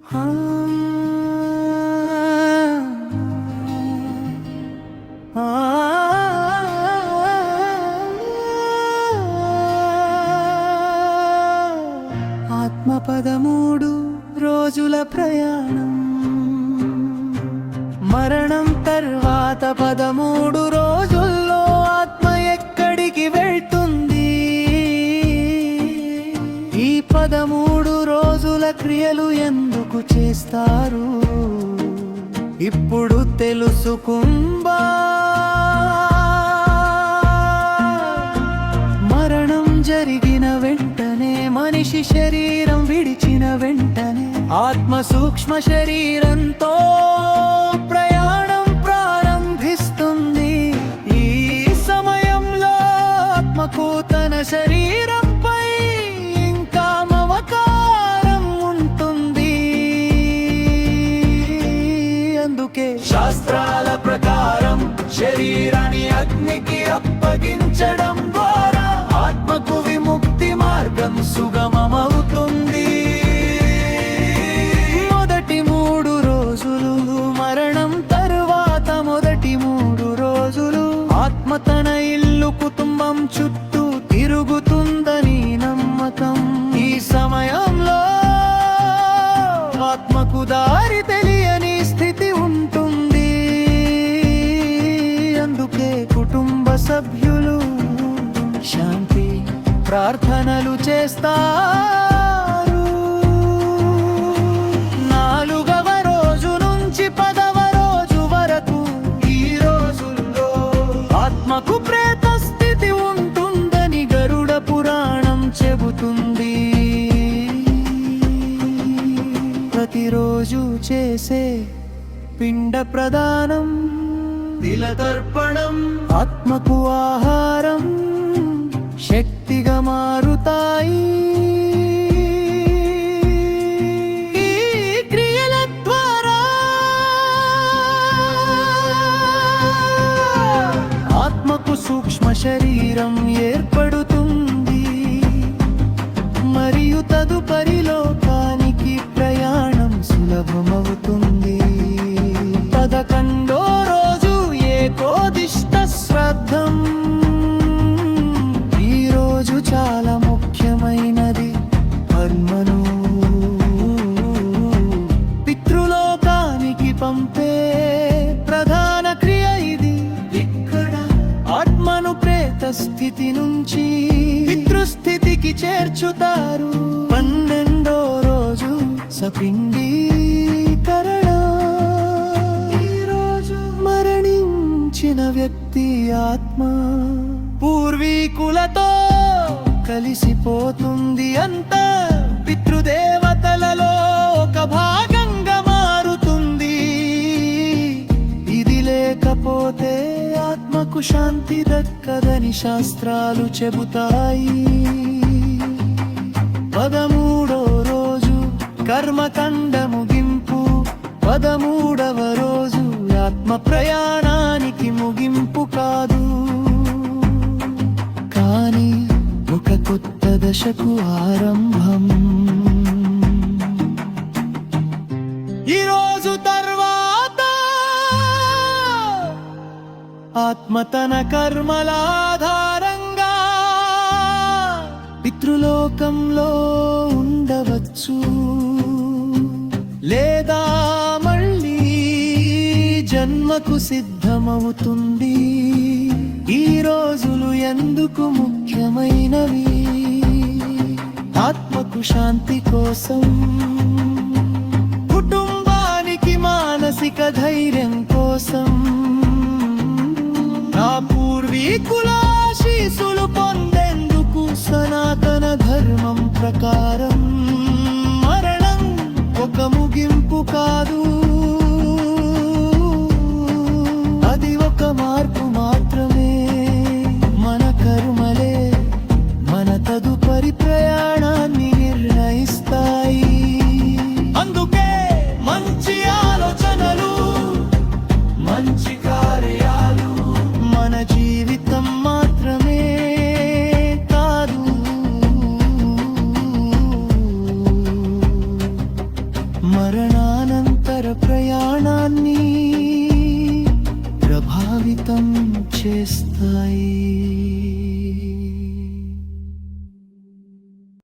ఆత్మ 13 రోజుల ప్రయాణం, మరణం తర్వాత 13 రోజుల్లో ఆత్మ ఎక్కడికి వెళ్తుంది? ఈ 13 రోజుల క్రియలు ఎందుకు చేస్తారు? ఇప్పుడు తెలుసుకుందా. మరణం జరిగిన వెంటనే, మనిషి శరీరం విడిచిన వెంటనే ఆత్మ సూక్ష్మ శరీరంతో ప్రయాణం ప్రారంభిస్తుంది. ఈ సమయంలో ఆత్మకు తన శరీరంపై ఇంకా మమకారం ఉంటుంది. అందుకే శాస్త్రాల ప్రకారం శరీరాన్ని అగ్నికి అప్పగించడం ద్వారా ఆత్మకు విముక్తి మార్గం సుగమమవుతుంది. మొదటి 3 రోజులు, మరణం తరువాత మొదటి 3 రోజులు ఆత్మ తన ఇల్లు కుటుంబం చుట్టూ తిరుగుతుందని నమ్మకం. ఈ సమయంలో ఆత్మకు దారి తెలియని స్థితి ఉంటుంది. అందుకే కుటుంబ సభ్యులు శాంతి ప్రార్థనలు చేస్తారు. 4వ రోజు నుంచి 10వ రోజు వరకు ఈ రోజుల్లో ఆత్మకు ప్రేత స్థితి ఉంటుందని గరుడ పురాణం చెబుతుంది. ప్రతిరోజు చేసే పిండ ప్రదానం, తిలతర్పణం ఆత్మకు ఆహారం, శక్తిగా మారుతాయి. ఈ క్రియల ద్వారా ఆత్మకు సూక్ష్మ శరీరం ఏర్పడుతుంది మరియు తదుపరి లోకానికి ప్రయాణం సులభమవుతుంది. 11వ రోజు ఏకోదిష్ట శ్రాద్ధం. ఈ రోజు చాలా ముఖ్యమైనది. కర్మను పితృలోకానికి పంపే ప్రధాన క్రియ ఇది. ఇక్కడ ఆత్మను ప్రేత స్థితి నుంచి పితృస్థితికి చేర్చుతారు. 12వ రోజు సపిండీకరణ. ఈ రోజు మరణించిన వ్యక్తి ఆత్మ పూర్వీకులతో కలిసిపోతుంది. అంతా పితృదేవతలలో ఒక భాగంగా మారుతుంది. ఇది లేకపోతే ఆత్మకు శాంతి దక్కదని శాస్త్రాలు చెబుతాయి. 13వ రోజు కర్మకాండ ముగింపు. 13వ రోజు ఆత్మ ప్రయాణానికి ముగింపు కాదు, కానీ ఒక కొత్త దశకు ఆరంభం. ఈ రోజు తర్వాత ఆత్మ తన కర్మల ఆధారంగా పితృలోకంలో ఉండవచ్చు, లేదా మళ్ళీ జన్మకు సిద్ధమవుతుంది. ఈ రోజులు ఎందుకు ముఖ్యమైనవి? ఆత్మకు శాంతి కోసం, కుటుంబానికి మానసిక ధైర్యం కోసం, నా పూర్వీకుల ఆశీస్సులు పొందేందుకు సనాతన ధర్మం ప్రకారం మరణం ఒక ముగింపు కాదు, అది ఒక మార్పు మాత్రమే. మన కర్మలే మన తదుపరి ప్రయాణాన్ని నిర్ణయిస్తాయి. అందుకే మంచి ఆలోచనలు, మంచి కార్యాలు మన జీవితం మాత్రమే కాదు, మన మరణానంతర ప్రయాణాన్ని ప్రభావితం చేస్తాయి.